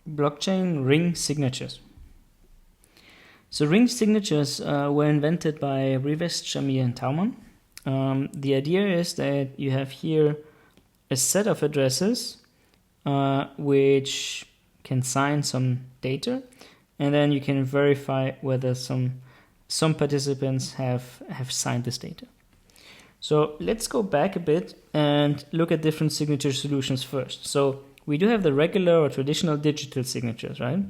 blockchain ring signatures. So ring signatures were invented by Rivest, Shamir, and Tauman. The idea is that you have here a set of addresses which can sign some data, and then you can verify whether some participants have signed this data. So let's go back a bit and look at different signature solutions first. So we do have the regular or traditional digital signatures, right?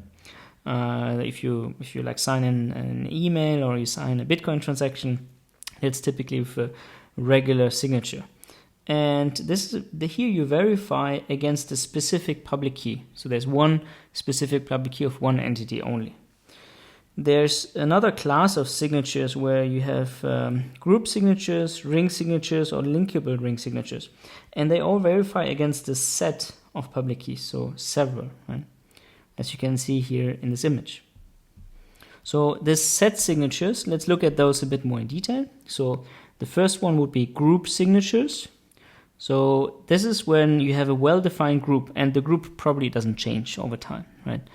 If you like sign in an email or you sign a Bitcoin transaction, it's typically with a regular signature. And here you verify against a specific public key. So there's one specific public key of one entity only. There's another class of signatures where you have group signatures, ring signatures, or linkable ring signatures. And they all verify against a set of public keys, so several, right? As you can see here in this image. So this set signatures, let's look at those a bit more in detail. So the first one would be group signatures. So this is when you have a well-defined group and the group probably doesn't change over time, right?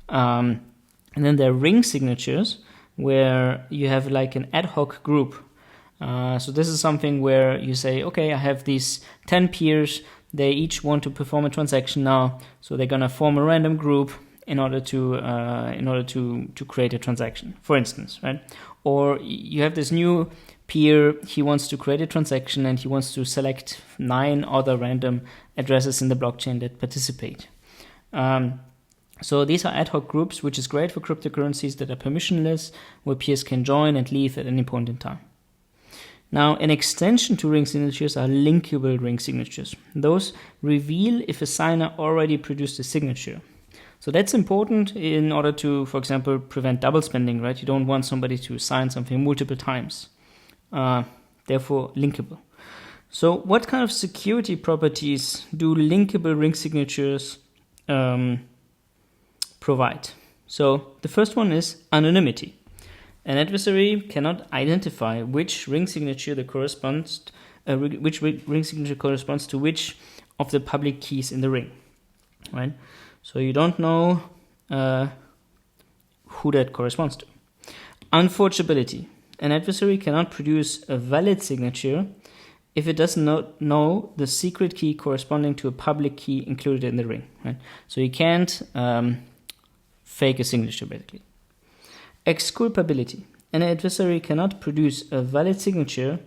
And then there are ring signatures where you have like an ad hoc group. So this is something where you say, okay, I have these 10 peers. They each want to perform a transaction now. So they're going to form a random group in order to create a transaction, for instance, right? Or you have this new peer, he wants to create a transaction and he wants to select 9 other random addresses in the blockchain that participate. So these are ad hoc groups, which is great for cryptocurrencies that are permissionless, where peers can join and leave at any point in time. Now, an extension to ring signatures are linkable ring signatures. Those reveal if a signer already produced a signature. So that's important in order to, for example, prevent double spending, right? You don't want somebody to sign something multiple times. Therefore, linkable. So what kind of security properties do linkable ring signatures provide? So the first one is anonymity. An adversary cannot identify which ring signature corresponds to which of the public keys in the ring, right? So you don't know who that corresponds to. Unforgeability. An adversary cannot produce a valid signature if it does not know the secret key corresponding to a public key included in the ring, right? So you can't fake a signature, basically. Exculpability. An adversary cannot produce a valid signature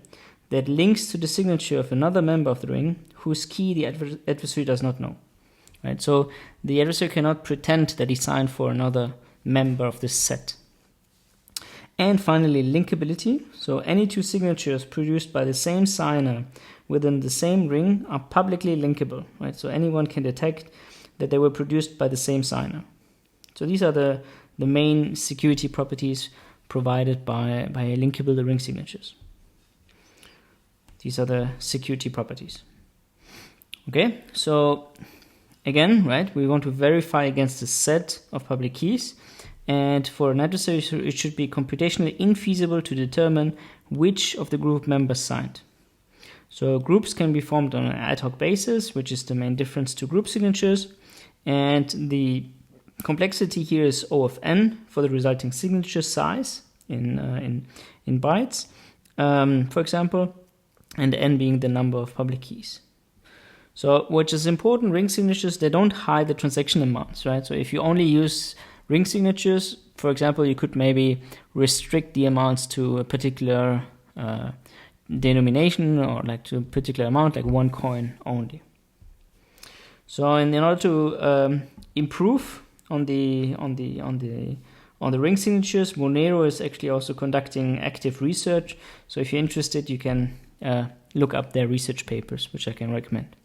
that links to the signature of another member of the ring whose key the adversary does not know, right? So the adversary cannot pretend that he signed for another member of this set. And finally, linkability. So any two signatures produced by the same signer within the same ring are publicly linkable, right? So anyone can detect that they were produced by the same signer. So these are the main security properties provided by linkable ring signatures. These are the security properties. Okay, so again, right, we want to verify against a set of public keys. And for an adversary, it should be computationally infeasible to determine which of the group members signed. So groups can be formed on an ad hoc basis, which is the main difference to group signatures. And the complexity here is O of n for the resulting signature size in bytes, for example, and n being the number of public keys. So which is important, ring signatures, they don't hide the transaction amounts, right? So if you only use ring signatures, for example, you could maybe restrict the amounts to a particular denomination or like to a particular amount, like one coin only. So in order to improve on the ring signatures, Monero is actually also conducting active research. So if you're interested, you can look up their research papers, which I can recommend.